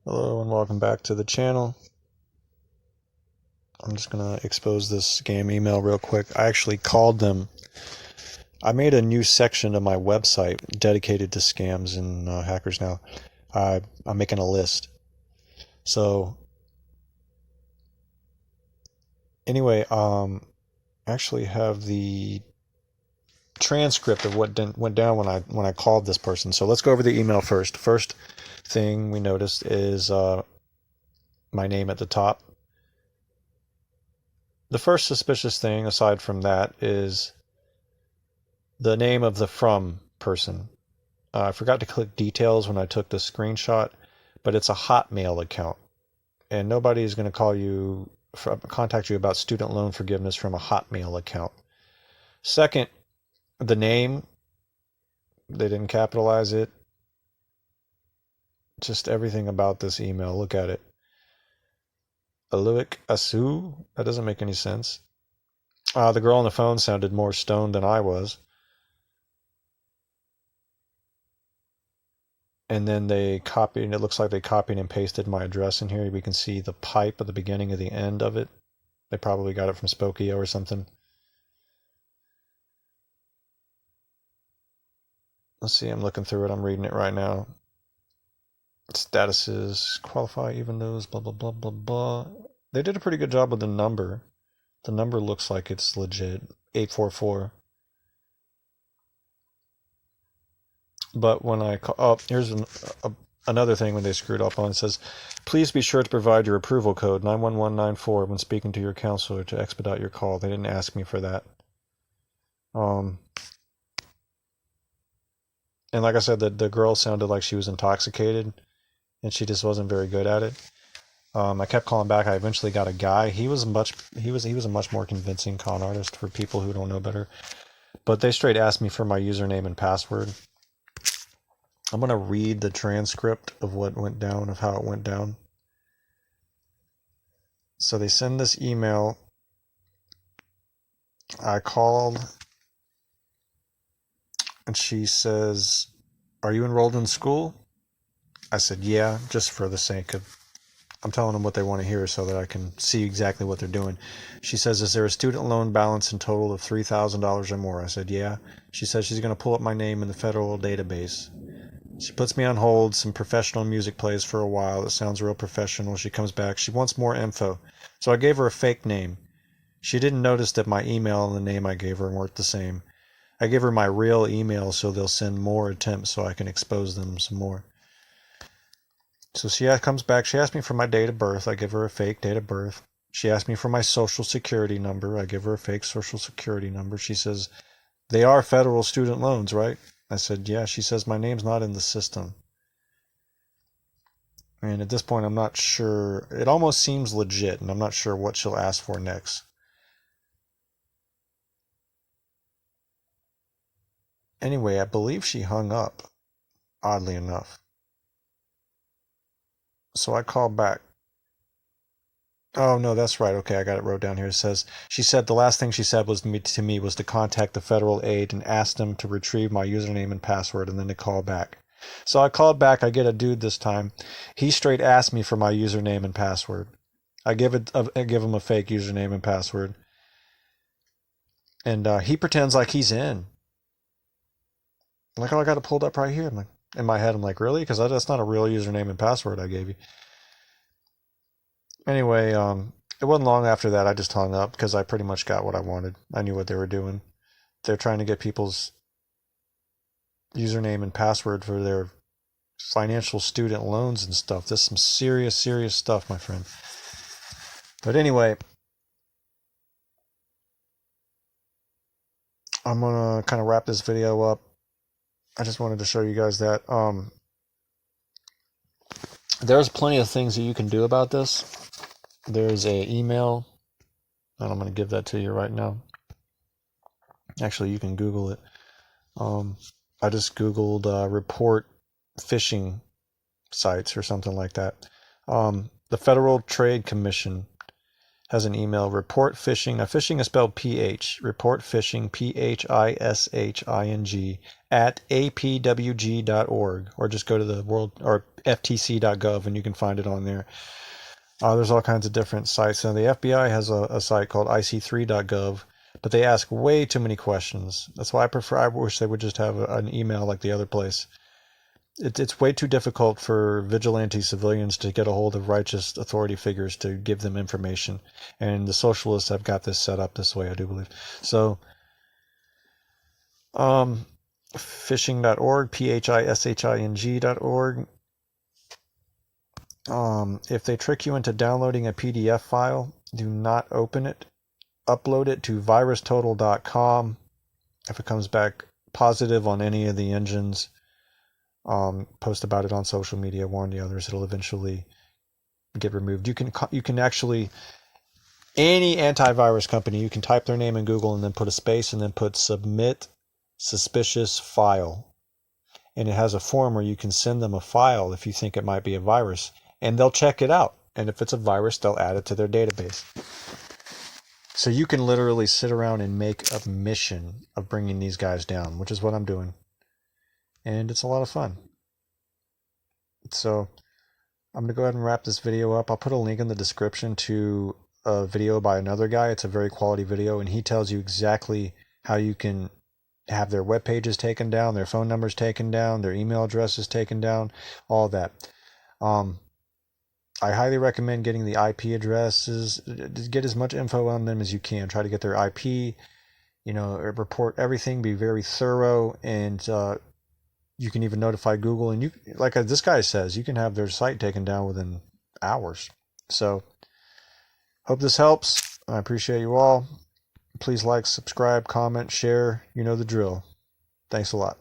Hello and welcome back to the channel. I'm just going to expose this scam email real quick. I actually called them. I made a new section of my website dedicated to scams and hackers now. I'm making a list. So anyway, actually have the transcript of what went down when I called this person. So let's go over the email first. First thing we noticed is my name at the top. The first suspicious thing, aside from that, is the name of the from person. I forgot to click details when I took the screenshot, but it's a Hotmail account, and nobody is going to contact you about student loan forgiveness from a Hotmail account. Second, the name, they didn't capitalize it. Just everything about this email. Look at it. Aluik Asu? That doesn't make any sense. The girl on the phone sounded more stoned than I was. And then it looks like they copied and pasted my address in here. We can see the pipe at the beginning of the end of it. They probably got it from Spokio or something. Let's see, I'm looking through it. I'm reading it right now. Statuses, qualify even those, blah, blah, blah, blah, blah. They did a pretty good job with the number. The number looks like it's legit. 844. But when I call, here's another thing when they screwed up on. It says, please be sure to provide your approval code 91194 when speaking to your counselor to expedite your call. They didn't ask me for that. And like I said, the girl sounded like she was intoxicated, and she just wasn't very good at it. I kept calling back. I eventually got a guy. He was a much more convincing con artist for people who don't know better. But they straight asked me for my username and password. I'm going to read the transcript of what went down, of how it went down. So they send this email. I called, and she says, are you enrolled in school? I said, yeah, just for the sake of, I'm telling them what they want to hear so that I can see exactly what they're doing. She says, is there a student loan balance in total of $3,000 or more? I said, yeah. She says she's going to pull up my name in the federal database. She puts me on hold. Some professional music plays for a while. It sounds real professional. She comes back. She wants more info. So I gave her a fake name. She didn't notice that my email and the name I gave her weren't the same. I gave her my real email so they'll send more attempts so I can expose them some more. So she comes back. She asked me for my date of birth. I give her a fake date of birth. She asked me for my social security number. I give her a fake social security number. She says, they are federal student loans, right? I said, yeah. She says, my name's not in the system. And at this point, I'm not sure. It almost seems legit, and I'm not sure what she'll ask for next. Anyway, I believe she hung up, oddly enough. So I called back. Oh, no, that's right. Okay, I got it wrote down here. It says, she said the last thing she said was to me was to contact the federal aid and ask them to retrieve my username and password and then to call back. So I called back. I get a dude this time. He straight asked me for my username and password. I give him a fake username and password. And he pretends like he's in. I'm like, oh, I got it pulled up right here. I'm like, in my head, I'm like, really? Because that's not a real username and password I gave you. Anyway, it wasn't long after that I just hung up because I pretty much got what I wanted. I knew what they were doing. They're trying to get people's username and password for their financial student loans and stuff. This is some serious, serious stuff, my friend. But anyway, I'm going to kind of wrap this video up. I just wanted to show you guys that. There's plenty of things that you can do about this. There's a email, and I'm going to give that to you right now. Actually, you can Google it. I just Googled report phishing sites or something like that. The Federal Trade Commission has an email, report phishing. Now, phishing is spelled PH. Report phishing, PHISHING, at apwg.org, or just go to the world or ftc.gov and you can find it on there. There's all kinds of different sites. Now, the FBI has a site called ic3.gov, but they ask way too many questions. That's why I wish they would just have an email like the other place. It's way too difficult for vigilante civilians to get a hold of righteous authority figures to give them information. And the socialists have got this set up this way, I do believe. So, phishing.org, phishing.org. If they trick you into downloading a PDF file, do not open it. Upload it to virustotal.com. If it comes back positive on any of the engines, post about it on social media, warn the others. It'll eventually get removed. You can actually, any antivirus company, you can type their name in Google and then put a space and then put submit suspicious file. And it has a form where you can send them a file if you think it might be a virus, and they'll check it out. And if it's a virus, they'll add it to their database. So you can literally sit around and make a mission of bringing these guys down, which is what I'm doing. And it's a lot of fun. So I'm going to go ahead and wrap this video up. I'll put a link in the description to a video by another guy. It's a very quality video, and he tells you exactly how you can have their web pages taken down, their phone numbers taken down, their email addresses taken down, all that. I highly recommend getting the IP addresses. Get as much info on them as you can. Try to get their IP, report everything, be very thorough, and you can even notify Google. And you, like this guy says, you can have their site taken down within hours. So, hope this helps. I appreciate you all. Please like, subscribe, comment, share. You know the drill. Thanks a lot.